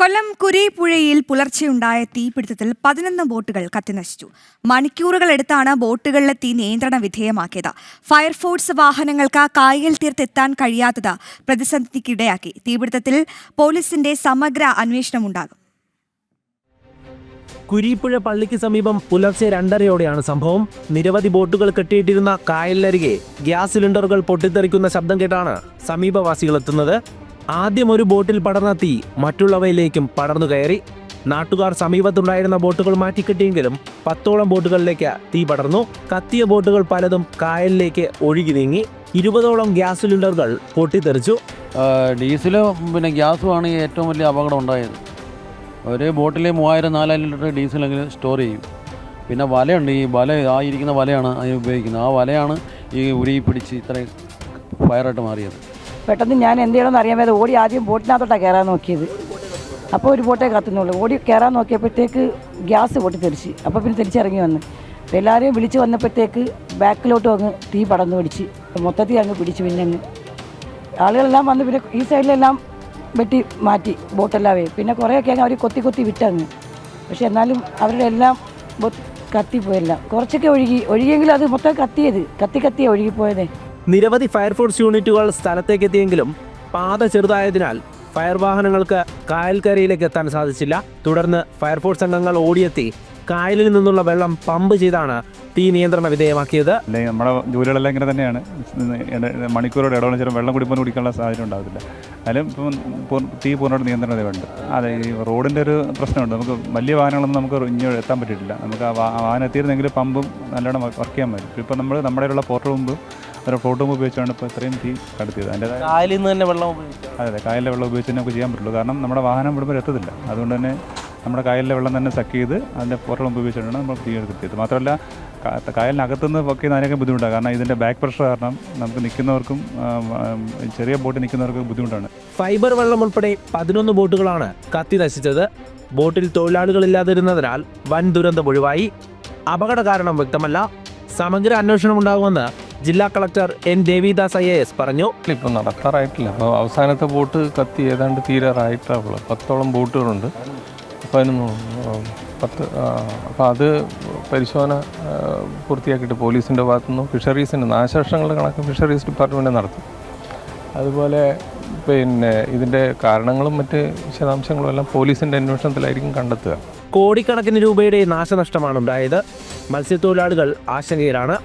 കൊല്ലം കുരീപ്പുഴയിൽ പുലർച്ചെയുണ്ടായ തീപിടുത്തത്തിൽ 11 ബോട്ടുകൾ കത്തിനശിച്ചു. മണിക്കൂറുകളെടുത്താണ് ബോട്ടുകളിലെ തീ നിയന്ത്രണ വിധേയമാക്കിയത്. ഫയർഫോഴ്സ് വാഹനങ്ങൾക്ക് കായൽ തീരത്തെത്താൻ കഴിയാത്തത് പ്രതിസന്ധിക്കിടയാക്കി. തീപിടുത്തത്തിൽ പോലീസിന്റെ സമഗ്ര അന്വേഷണമുണ്ടാകും. കുരീപ്പുഴ പള്ളിക്ക് സമീപം പുലർച്ചെ 2:30-ഓടെയാണ് സംഭവം. നിരവധി ബോട്ടുകൾ കെട്ടിയിട്ടിരുന്ന കായലിനരികെ ഗ്യാസ് സിലിണ്ടറുകൾ പൊട്ടിത്തെറിക്കുന്ന ശബ്ദം കേട്ടാണ് സമീപവാസികൾ എത്തുന്നത്. ആദ്യം ഒരു ബോട്ടിൽ പടർന്ന തീ മറ്റുള്ളവയിലേക്കും പടർന്നു കയറി. നാട്ടുകാർ സമീപത്തുണ്ടായിരുന്ന ബോട്ടുകൾ മാറ്റിക്കെട്ടിയെങ്കിലും 10ഓളം ബോട്ടുകളിലേക്ക് തീ പടർന്നു. കത്തിയ ബോട്ടുകൾ പലതും കായലിലേക്ക് ഒഴുകി നീങ്ങി. 20ഓളം ഗ്യാസ് സിലിണ്ടറുകൾ പൊട്ടിത്തെറിച്ചു. ഡീസലും ഗ്യാസുമാണ് ഏറ്റവും വലിയ അപകടം ഉണ്ടായത്. ഒരു ബോട്ടിൽ 3000-4000 ലിറ്റർ ഡീസലെങ്കിലും സ്റ്റോർ ചെയ്യും. പിന്നെ വലയുണ്ട്, ഈ വല ഇരിക്കുന്ന വലയാണ് അതിന് ഉപയോഗിക്കുന്നത്. ആ വലയാണ് ഈ ഉരുകി പിടിച്ച് ഇത്രയും ഫയറായിട്ട് മാറിയത്. പെട്ടെന്ന് ഞാൻ എന്ത് ചെയ്യണമെന്ന് അറിയാൻ വേണ്ടി ഓടി ആദ്യം ബോട്ടിനകത്തോട്ടാണ് കയറാൻ നോക്കിയത്. അപ്പോൾ ഒരു ബോട്ടേ കത്തുന്നുള്ളൂ. ഓടി കയറാൻ നോക്കിയപ്പോഴത്തേക്ക് ഗ്യാസ് പൊട്ടിത്തെറിച്ച്. അപ്പോൾ പിന്നെ തിരിച്ചിറങ്ങി വന്ന് എല്ലാവരെയും വിളിച്ച് വന്നപ്പോഴത്തേക്ക് ബാക്കിലോട്ട് അങ്ങ് തീ പടർന്നു പിടിച്ച് മൊത്തത്തിൽ അങ്ങ് പിടിച്ച്. പിന്നെ അങ്ങ് ആളുകളെല്ലാം വന്ന് പിന്നെ ഈ സൈഡിലെല്ലാം വെട്ടി മാറ്റി ബോട്ടെല്ലാവേ. പിന്നെ കുറേയൊക്കെ അങ്ങ് അവർ കൊത്തി വിട്ടങ്ങ്. പക്ഷെ എന്നാലും അവരുടെ എല്ലാം കത്തിപ്പോയെല്ലാം. കുറച്ചൊക്കെ ഒഴുകിയെങ്കിലും അത് മൊത്തം കത്തിയാണ് ഒഴുകിപ്പോയതേ. നിരവധി ഫയർഫോഴ്സ് യൂണിറ്റുകൾ സ്ഥലത്തേക്കെത്തിയെങ്കിലും പാത ചെറുതായതിനാൽ ഫയർ വാഹനങ്ങൾക്ക് കായൽക്കരയിലേക്ക് എത്താൻ സാധിച്ചില്ല. തുടർന്ന് ഫയർഫോഴ്സ് അംഗങ്ങൾ ഓടിയെത്തി കായലിൽ നിന്നുള്ള വെള്ളം പമ്പ് ചെയ്താണ് തീ നിയന്ത്രണ വിധേയമാക്കിയത്. അല്ലെങ്കിൽ നമ്മുടെ ജോലികളെല്ലാം ഇങ്ങനെ തന്നെയാണ്. മണിക്കൂറോടെ ഇടവെള്ളം വെള്ളം കുടിക്കാനുള്ള സാഹചര്യം ഉണ്ടാകത്തില്ല. എന്നാലും ഇപ്പം തീ പൂർണ്ണമായിട്ട് നിയന്ത്രണതയുണ്ട്. അതെ, ഈ റോഡിൻ്റെ ഒരു പ്രശ്നമുണ്ട്. നമുക്ക് വലിയ വാഹനങ്ങളൊന്നും നമുക്ക് ഇങ്ങോട്ട് എത്താൻ പറ്റിയിട്ടില്ല. നമുക്ക് ആ വാഹനം എത്തിയിരുന്നെങ്കിൽ പമ്പും നല്ലോണം വർക്ക് ചെയ്യാൻ പറ്റും. ഇപ്പം നമ്മൾ നമ്മുടെ പോർട്ട് പമ്പ് ഒരു ഫ്ലോട്ട് പമ്പ് ഉപയോഗിച്ചാണ് ഇപ്പോൾ ഇത്രയും തീ കടത്തിയത്. അതിൻ്റെതായ കായലിൽ നിന്ന് തന്നെ വെള്ളം അതെ, കായലിലെ വെള്ളം ഉപയോഗിച്ച് തന്നെ നമുക്ക് ചെയ്യാൻ പറ്റുള്ളൂ. കാരണം നമ്മുടെ വാഹനം ഇവിടുമ്പോൾ എത്തത്തില്ല. അതുകൊണ്ട് തന്നെ നമ്മുടെ കായലിലെ വെള്ളം തന്നെ സക്ക് ചെയ്ത് അതിൻ്റെ പോർട്ട് പമ്പ് ഉപയോഗിച്ചിട്ടാണ് നമ്മൾ തീ എടുത്തിയത്. മാത്രമല്ല കായലിനകത്തുനിന്ന് പൊക്കി ചെയ്യുന്നതിനൊക്കെ ബുദ്ധിമുട്ടാണ്. കാരണം ഇതിൻ്റെ ബാക്ക് പ്രഷർ കാരണം നമുക്ക് നിൽക്കുന്നവർക്കും ചെറിയ ബോട്ടിൽ നിൽക്കുന്നവർക്കും ബുദ്ധിമുട്ടാണ്. ഫൈബർ വെള്ളം ഉൾപ്പെടെ 11 ബോട്ടുകളാണ് കത്തി നശിച്ചത്. ബോട്ടിൽ തൊഴിലാളികളില്ലാതിരുന്നതിനാൽ വൻ ദുരന്തം ഒഴിവായി. അപകട കാരണം വ്യക്തമല്ല. സമഗ്ര അന്വേഷണം ഉണ്ടാകുമെന്ന് ജില്ലാ കളക്ടർ N. ദേവിദാസ് IAS പറഞ്ഞു. ഇപ്പം നടക്കാറായിട്ടില്ല. അപ്പോൾ അവസാനത്തെ ബോട്ട് കത്തി ഏതാണ്ട് തീരാറായിട്ടാണുള്ളത്. 10ഓളം ബോട്ടുകളുണ്ട്. അപ്പോൾ അപ്പോൾ അത് പരിശോധന പൂർത്തിയാക്കിയിട്ട് പോലീസിൻ്റെ ഭാഗത്തുനിന്ന് ഫിഷറീസിൻ്റെ നാശനഷ്ടങ്ങളുടെ കണക്ക് ഫിഷറീസ് ഡിപ്പാർട്ട്മെൻറ്റ് നടത്തും. അതുപോലെ ഇതിൻ്റെ കാരണങ്ങളും മറ്റ് വിശദാംശങ്ങളും എല്ലാം പോലീസിൻ്റെ അന്വേഷണത്തിലായിരിക്കും കണ്ടെത്തുക. കോടിക്കണക്കിന് രൂപയുടെ നാശനഷ്ടമാണ് ഉണ്ടായത്. മത്സ്യത്തൊഴിലാളികൾ ആശങ്കയിലാണ്.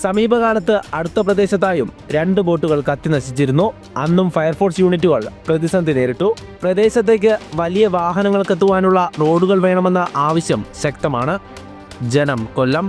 സമീപകാലത്ത് അടുത്ത പ്രദേശത്തായും 2 ബോട്ടുകൾ കത്തി നശിച്ചിരുന്നു. അന്നും ഫയർഫോഴ്സ് യൂണിറ്റുകൾ പ്രതിസന്ധി നേരിട്ടു. പ്രദേശത്തേക്ക് വലിയ വാഹനങ്ങൾക്കെത്തുവാനുള്ള റോഡുകൾ വേണമെന്ന ആവശ്യം ശക്തമാണ്. ജനം, കൊല്ലം.